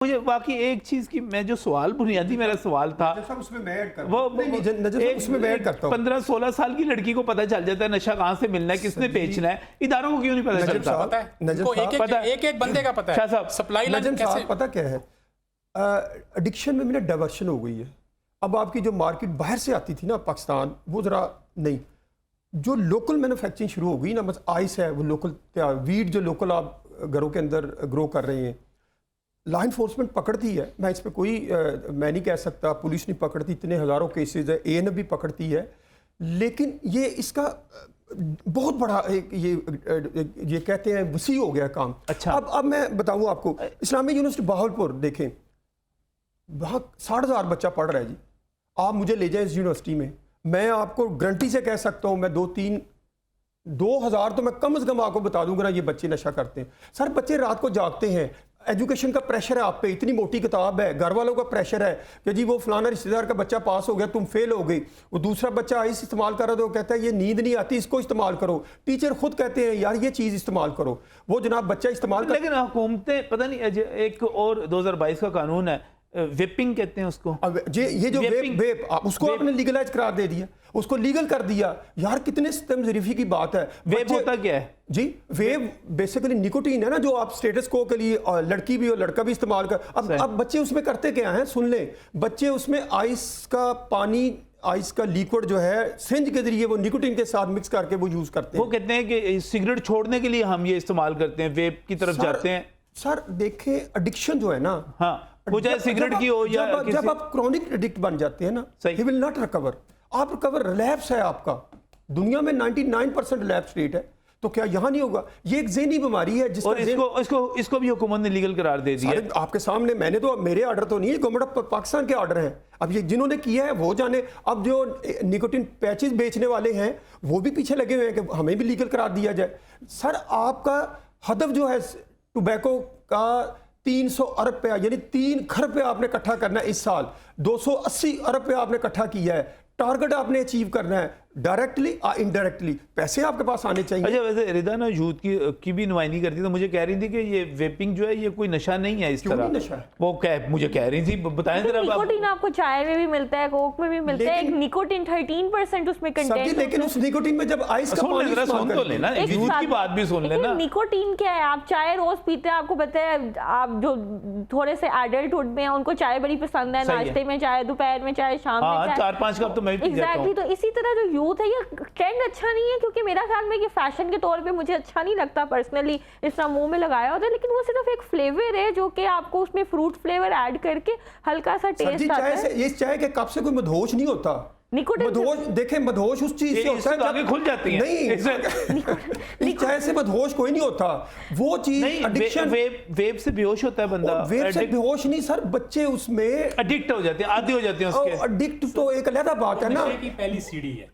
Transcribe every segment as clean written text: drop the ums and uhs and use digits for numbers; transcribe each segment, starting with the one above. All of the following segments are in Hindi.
मुझे बाकी एक चीज की मैं जो सवाल बुनियादी मेरा सवाल था उसमें मैं ऐड वो उसमें मैं ऐड करता हूं। 15-16 साल की लड़की को पता चल जाता है नशा कहाँ से मिलना है, किसने बेचना है, इदारों को क्यों नहीं पता चलता? पता है एक बंदे का पता है सप्लाई लाइन कैसे। पता क्या है, एडिक्शन में मेरा डाइवर्शन हो गई है। अब आपकी जो मार्केट बाहर से आती थी ना पाकिस्तान, वो जरा नहीं, जो लोकल मैन्युफैक्चरिंग शुरू हो गई ना, बस आइस है वो लोकल, वीड जो लोकल आप घरों के अंदर ग्रो कर रहे हैं, लॉ इन्फोर्समेंट पकड़ती है। मैं इस पर कोई मैं नहीं कह सकता पुलिस नहीं पकड़ती, इतने हज़ारों केसेस है, AN भी पकड़ती है, लेकिन ये इसका बहुत बड़ा एक ये कहते हैं वसी हो गया काम। अच्छा, अब मैं बताऊं आपको, इस्लामिक यूनिवर्सिटी बहावलपुर देखें, वहाँ 60,000 बच्चा पढ़ रहा है जी। आप मुझे ले जाएं इस यूनिवर्सिटी में, मैं आपको गारंटी से कह सकता हूँ, मैं 2,000 तो मैं कम से कम आपको बता दूंगा ना, ये बच्चे नशा करते हैं। सर बच्चे रात को जागते हैं, एजुकेशन का प्रेशर है आप पे, इतनी मोटी किताब है, घर वालों का प्रेशर है कि जी वो फलाना रिश्तेदार का बच्चा पास हो गया, तुम फेल हो गई, वो दूसरा बच्चा आइस इस्तेमाल कर रहा है तो कहता है ये नींद नहीं आती, इसको इस्तेमाल करो। टीचर खुद कहते हैं यार ये चीज़ इस्तेमाल करो, वो जनाब बच्चा इस्तेमाल कर। लेकिन हुकूमतें पता नहीं, एक और 2022 का कानून है, वेपिंग कहते हैं उसको, ये जो वेप उसको आपने लीगलाइज करार दे दिया, उसको लीगल कर दिया। यार कितने सितमज़रीफी की बात है। वेप होता क्या है जी? वेप बेसिकली निकोटीन है ना, जो आप स्टेटस को के लिए लड़की भी और लड़का भी इस्तेमाल कर। अब बच्चे उसमें करते क्या हैं, सुन लें, बच्चे उसमें आइस का पानी, आइस का लिक्विड जो है सिरिंज के जरिए वो निकोटीन के साथ मिक्स करके वो यूज करते हैं। वो कहते हैं कि सिगरेट छोड़ने के लिए हम ये इस्तेमाल करते हैं, वेप की तरफ जाते हैं। सर देखें, एडिक्शन जो है ना, हाँ, वो चाहे सिगरेट की हो या जब आप क्रॉनिक एडिक्ट बन जाते हैं ना, ही विल नॉट रिकवर। आप रिकवर, रिलैप्स है आपका, दुनिया में 99% रिलैप्स रेट है, तो क्या यहाँ नहीं होगा? ये एक ज़हनी बीमारी है जिसको इसको भी हुकूमत ने लीगल करार दे दिया। आपके सामने, मैंने तो, मेरे ऑर्डर तो नहीं है, गवर्नमेंट ऑफ पाकिस्तान के ऑर्डर हैं। अब ये जिन्होंने किया है वो जाने। अब जो निकोटीन पैचेस बेचने वाले हैं वो भी पीछे लगे हुए हैं कि हमें भी लीगल करार दिया जाए। सर आपका हदफ जो है टोबैको का 300 अरब रुपया, यानी 3 खरब रुपया आपने इकट्ठा करना है इस साल, 280 अरब रुपया आपने इकट्ठा किया है। टारगेट आपने अचीव करना है, डायरेक्टली और इनडायरेक्टली पैसे आपके पास आने चाहिए। अच्छा, वैसे रिदा ना यूथ की भी नुमाइंदगी करती, तो मुझे कह रही थी कि ये वेपिंग जो है ये कोई नशा नहीं है इस तरह। नशा है? वो मुझे कह रही थी, बताएं जरा। निकोटीन आपको चाय में भी मिलता है, कोक में भी मिलता है, एक निकोटीन 13% उसमें कंटेंट है। लेकिन उस निकोटीन में जब आइस का पानी सुन तो लेना, यूथ की बात भी सुन लेना। निकोटीन क्या है? आप चाय रोज पीते हैं, आपको पता है, आप जो थोड़े से एडल्टहुड में हैं उनको चाय बड़ी पसंद है, नाश्ते में चाय, दोपहर में चाय, शाम में चाय, 4-5 कप तो मैं भी पीता हूं। तो इसी तरह जो यूथ है, ये ट्रेंड अच्छा नहीं है, क्योंकि मेरा ख्याल में ये फैशन के तौर पे मुझे अच्छा नहीं लगता पर्सनली, इस तरह मुंह में लगाया होता है, लेकिन वो सिर्फ एक फ्लेवर है जो कि आपको उसमें फ्रूट फ्लेवर ऐड करके हल्का सा टेस्ट आता है। इस चाय के कप से कोई मदहोश नहीं होता। मदहोश देखें, मदहोश उस चीज से होता है जब खुल जाती है। नहीं, इस चाय से मदहोश कोई नहीं होता। वो चीज एडिक्शन, वेप से बेहोश होता है बंदा। वेप से बेहोश नहीं सर, बच्चे उसमें एडिक्ट हो जाते हैं, आदी हो जाते हैं उसके। एडिक्ट तो एक अलग बात है ना, की पहली सीढ़ी है।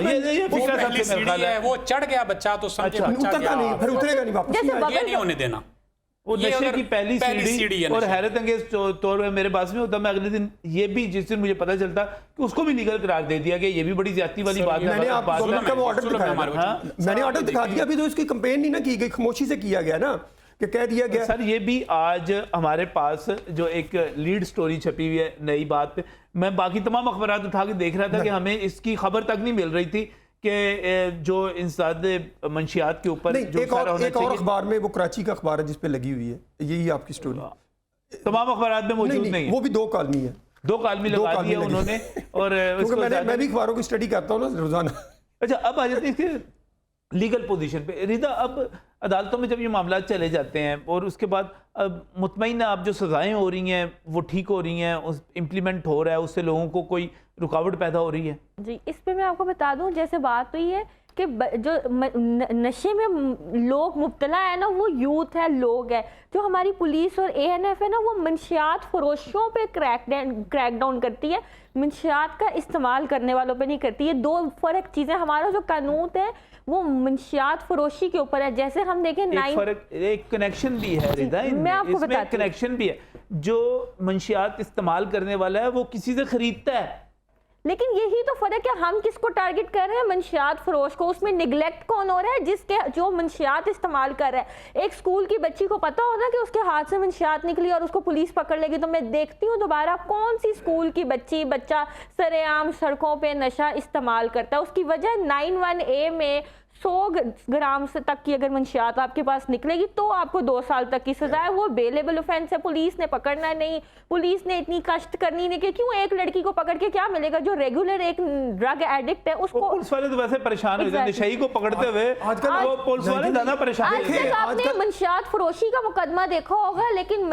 ये पहली सीढ़ी है, वो चढ़ गया बच्चा तो समझे बच्चा गया, नहीं, फिर उतरेगा नहीं वापस, ये नहीं होने देना। वो नशे की पहली सीढ़ी है। और हैरत अंगेज तौर पे मेरे पास में होता, मैं अगले दिन ये भी, जिस दिन मुझे पता चलता कि उसको भी लीगल करार दे दिया गया, ये भी बड़ी ज्यादती वाली बात है। मैंने ऑर्डर दिखा दिया, अभी तो इसकी कंपेन नहीं ना की गई, खामोशी से किया गया ना, कि कह दिया गया। सर ये भी आज हमारे पास जो एक लीड स्टोरी छपी हुई है नई बात पे, मैं बाकी तमाम अखबारात उठा के देख रहा था कि हमें इसकी खबर तक नहीं मिल रही थी कि जो इंसाद मंशियात के ऊपर एक और अखबार में, वो कराची का अखबार है जिस पे लगी हुई है, यही आपकी स्टोरी तमाम अखबारात में मौजूद नहीं है। वो भी 2 कॉलमी है, 2 कॉलमी लगा दिया उन्होंने। और मैं भी अखबारों की स्टडी करता हूँ ना रोजाना। अच्छा, अब आ जाते हैं लीगल पोजीशन पे। रिदा, अब अदालतों में जब ये मामला चले जाते हैं और उसके बाद अब मुतमईन आप जो सजाएं हो रही हैं वो ठीक हो रही हैं, उस इम्प्लीमेंट हो रहा है, उससे लोगों को कोई रुकावट पैदा हो रही है? जी, इस पे मैं आपको बता दूं, जैसे बात हुई है कि जो नशे में लोग मुब्तला है ना, वो यूथ है, लोग है। जो हमारी पुलिस और ANF है ना, वो मंशियात फरोशों पे क्रैकडाउन करती है, मंशियात का इस्तेमाल करने वालों पे नहीं करती। ये 2 फर्क चीज़ें। हमारा जो कानून है वो मंशियात फरोशी के ऊपर है। जैसे हम देखें, एक कनेक्शन भी है रिदा, मैं आपको बताती हूं। कनेक्शन भी है। जो मंशियात इस्तेमाल करने वाला है वो किसी से खरीदता है, लेकिन यही तो फर्क है, हम किसको टारगेट कर रहे हैं? मंशियात फरोश को। उसमें निगलेक्ट कौन हो रहा है? जिसके जो मंशियात इस्तेमाल कर रहा है। एक स्कूल की बच्ची को पता होगा कि उसके हाथ से मंशियात निकली और उसको पुलिस पकड़ लेगी, तो मैं देखती हूँ दोबारा कौन सी स्कूल की बच्चा सरेआम सड़कों पे नशा इस्तेमाल करता है। उसकी वजह 91A में 100 ग्राम से तक की अगर मंशियात आपके पास निकलेगी तो आपको 2 साल तक की सजा है। वो बेलेबल ऑफेंस है, पुलिस ने पकड़ना नहीं, पुलिस ने इतनी कष्ट करनी नहीं कि क्यों एक लड़की को पकड़ के क्या मिलेगा? जो रेगुलर एक ड्रग एडिक्ट है उसको, पुलिस वाले तो वैसे परेशान हो जाते हैं नशेई को पकड़ते हुए। आजकल वो पुलिस वाले ज्यादा परेशान आज तक आपने मंशियात फरोशी का मुकदमा देखा होगा, लेकिन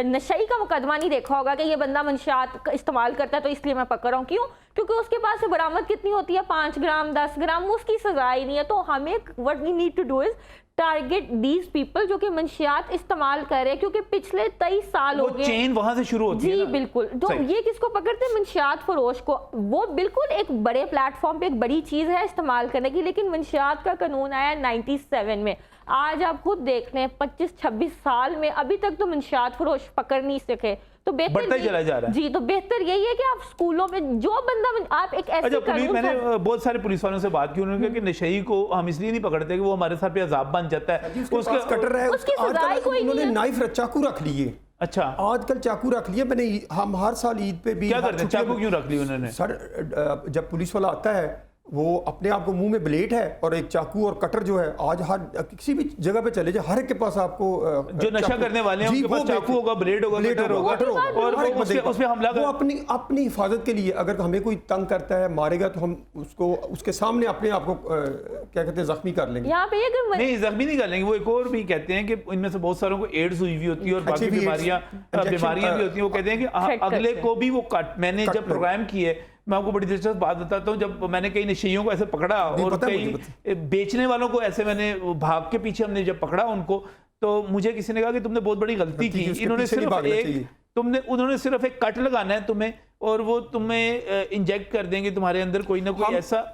नशेई का मुकदमा नहीं देखा होगा कि ये बंदा मंशियात इस्तेमाल करता है तो इसलिए मैं पकड़ रहा हूँ। क्यों? क्योंकि उसके पास से बरामद कितनी होती है? 5 ग्राम 10 ग्राम, उसकी सजा ही नहीं है। तो हमें what we need to do is target these people जो कि मंशियात इस्तेमाल कर रहे हैं, क्योंकि पिछले 23 साल हो गए, चेन वहां से शुरू होती है जी ना? बिल्कुल। तो ये किसको पकड़ते हैं? मंशियात फरोश को। वो बिल्कुल एक बड़े प्लेटफॉर्म पे एक बड़ी चीज है इस्तेमाल करने की, लेकिन मंशियात का कानून आया 97 में। आज आप खुद देख लें 25-26 साल में अभी तक तो मंशियात फरोश पकड़ नहीं सके। तो बढ़ता ही चला जा रहा है जी। तो बेहतर यही है कि आप स्कूलों में जो बंदा आप एक ऐसे अच्छा, पुलिस, मैंने बहुत सारे पुलिस वालों से बात की, उन्होंने कहा कि नशेई को हम इसलिए नहीं पकड़ते कि वो हमारे सर पे अजाब बन जाता है, उसके कटर है, उसकी सजा ही कोई नहीं उन्होंने है। नाइफ चाकू रख लिए। अच्छा, आजकल चाकू रख लिए। मैंने हम हर साल ईद पे भी क्या करते हैं? चाकू क्यों रख ली उन्होंने? सर जब पुलिस वाला आता है वो अपने आप को मुंह में ब्लेड है और एक चाकू और कटर जो है, आज हर किसी भी जगह पे चले जाए हर एक के पास आपको जो नशा करने वाले हैं उनके पास चाकू होगा, ब्लेड होगा, कटर होगा, और उस पे हमला वो अपनी हिफाजत के लिए अगर हमें कोई तंग करता है मारेगा तो हम उसको उसके सामने अपने आप को क्या कहते हैं जख्मी कर लेंगे। यहाँ पे अगर नहीं, जख्मी नहीं कर लेंगे। वो एक और भी कहते हैं कि इनमें से बहुत सारों को एड्स हुई हुई होती है और बाकी बीमारियां भी होती हैं। वो कहते हैं कि अगले को भी वो काट। मैंने जब प्रोग्राम किए, मैं आपको बड़ी दिलचस्प बात बताता हूँ, जब मैंने कई नशेइयों को ऐसे पकड़ा और कई बेचने वालों को ऐसे मैंने भाग के पीछे हमने जब पकड़ा उनको, तो मुझे किसी ने कहा कि तुमने बहुत बड़ी गलती की। उन्होंने सिर्फ एक कट लगाना है तुम्हें और वो तुम्हें इंजेक्ट कर देंगे तुम्हारे अंदर कोई ना कोई ऐसा।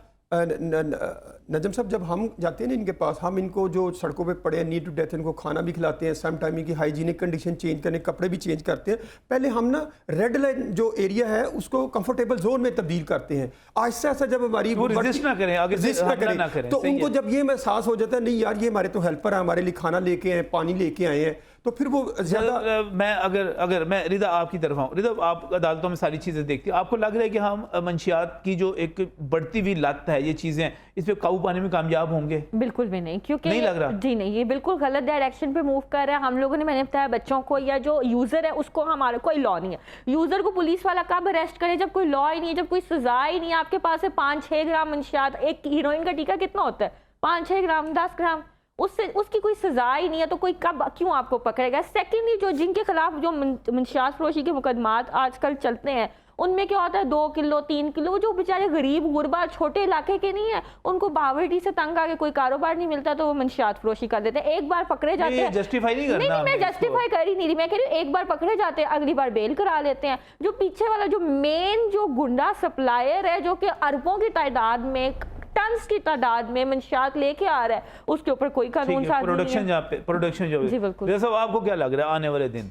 नजम साहब, जब हम जाते हैं ना इनके पास, हम इनको जो सड़कों पे पड़े नीड टू डेथ, इनको खाना भी खिलाते हैं, सम टाइम की हाइजीनिक कंडीशन चेंज करने, कपड़े भी चेंज करते हैं। पहले हम ना रेड लाइन जो एरिया है उसको कंफर्टेबल जोन में तब्दील करते हैं। आहिस्ता आहिस्ता जब हमारी रेजिस्ट ना करें, आगे रेजिस्ट ना करें, तो उनको जब ये एहसास हो जाता है नहीं यार ये हमारे तो हेल्पर है, हमारे लिए खाना लेके आए, पानी लेके आए हैं, तो फिर वो ज्यादा। मैं अगर मैं रिदा आपकी तरफ आऊँ, रिदा आप अदालतों में सारी चीजें देखती हैं, आपको लग रहा है कि हम मंशियात की जो एक बढ़ती हुई लत है, ये चीजें इस पे काबू पाने में कामयाब होंगे? बिल्कुल भी नहीं, क्योंकि नहीं लग रहा। जी नहीं, ये बिल्कुल गलत डायरेक्शन पे मूव कर रहा है। हम लोगों ने, मैंने बताया, बच्चों को या जो यूजर है उसको, हमारा कोई लॉ नहीं है। यूजर को पुलिस वाला कब अरेस्ट करे? जब कोई लॉ ही नहीं है, जब कोई सजा ही नहीं है। आपके पास है 5-6 ग्राम मंशियात, एक हीरोइन का टीका कितना होता है? 5-6 ग्राम 10 ग्राम, उससे उसकी कोई सजा ही नहीं है, तो कोई कब क्यों आपको पकड़ेगा? सेकेंडली, जो जिनके खिलाफ जो मंशियात फरोशी के मुकदमात आजकल चलते हैं उनमें क्या होता है 2 किलो 3 किलो, जो बेचारे गरीब गुरबा छोटे इलाके के नहीं है, उनको बावर्टी से तंग आके कोई कारोबार नहीं मिलता तो वो मंशियात फरोशी कर देते हैं। एक बार पकड़े जाते हैं, जस्टिफाई नहीं करना, मैं जस्टिफाई कर ही नहीं रही, मैं कह रही हूँ एक बार पकड़े जाते हैं, अगली बार बेल करा लेते हैं। जो पीछे वाला जो मेन जो गुंडा सप्लायर है, जो कि अरबों की तादाद में, टन्स की तादाद में मंशियात लेके आ रहा है, उसके ऊपर कोई कानून साज़ प्रोडक्शन जहाँ पे प्रोडक्शन जो जी बिल्कुल। सब आपको क्या लग रहा है आने वाले दिन?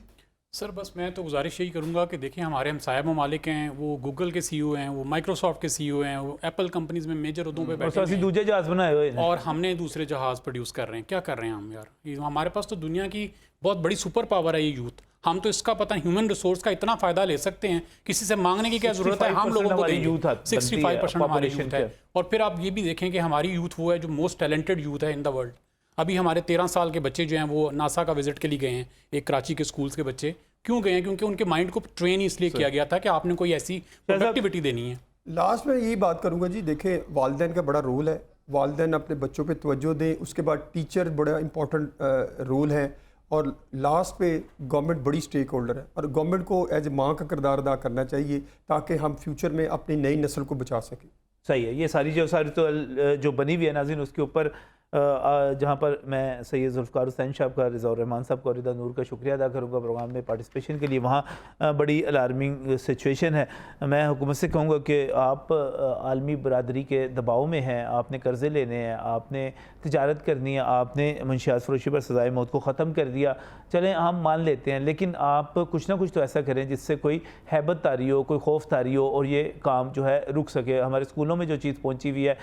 सर बस मैं तो गुजारिश यही करूंगा कि देखिए हमारे हमसाया ममालिक हैं, वो गूगल के सीईओ हैं, वो माइक्रोसॉफ्ट के सीईओ हैं, वो एप्पल कंपनीज में मेजर उहदों पे बैठे हैं, दूसरे जहाज बनाए हुए और हमने दूसरे जहाज प्रोड्यूस कर रहे हैं। क्या कर रहे हैं हम यार? हमारे पास तो दुनिया की बहुत बड़ी सुपर पावर है ये यूथ। हम तो इसका पता ह्यूमन रिसोर्स का इतना फायदा ले सकते हैं, किसी से मांगने की क्या जरूरत है? हम लोगों को यूथ 65% हमारी यूथ है। और फिर आप ये भी देखें कि हमारी यूथ वो है जो मोस्ट टैलेंटेड यूथ है इन द वर्ल्ड। अभी हमारे 13 साल के बच्चे जो हैं वो नासा का विजिट के लिए गए हैं, एक कराची के स्कूल्स के बच्चे। क्यों गए हैं? क्योंकि उनके माइंड को ट्रेन इसलिए किया गया था कि आपने कोई ऐसी प्रोडक्टिविटी देनी है। लास्ट में यही बात करूंगा जी, देखें वालिदैन का बड़ा रोल है, वालिदैन अपने बच्चों पे तवज्जो दें, उसके बाद टीचर बड़ा इंपॉर्टेंट रोल है, और लास्ट पे गवर्नमेंट बड़ी स्टेक होल्डर है, और गवर्नमेंट को एज माँ का किरदार अदा करना चाहिए ताकि हम फ्यूचर में अपनी नई नस्ल को बचा सकें। सही है। ये सारी तो जो बनी हुई है नाज़रीन, उसके ऊपर जहाँ पर मैं सैयद जुल्फ़िकार हुसैन साहब का, रिज़ा रहमान साहब का और रिदा नूर का शुक्रिया अदा करूँगा प्रोग्राम में पार्टिसिपेशन के लिए। वहाँ बड़ी अलार्मिंग सिचुएशन है। मैं हुकूमत से कहूँगा कि आप आलमी बरादरी के दबाव में हैं, आपने कर्ज़े लेने हैं, आपने तिजारत करनी है, आपने मंशियात फरोशी पर सज़ाए मौत को ख़त्म कर दिया, चलें हम मान लेते हैं, लेकिन आप कुछ ना कुछ तो ऐसा करें जिससे कोई हैबत तारी हो, कोई खौफ तारी हो और ये काम जो है रुक सके। हमारे स्कूलों में जो चीज़ पहुंची हुई है,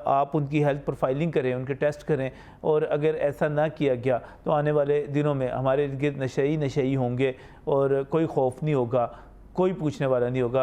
आप उनकी हेल्थ प्रोफाइलिंग करें, उनके टेस्ट करें, और अगर ऐसा ना किया गया तो आने वाले दिनों में हमारे इर्द गिर्द नशे ही होंगे और कोई खौफ नहीं होगा, कोई पूछने वाला नहीं होगा।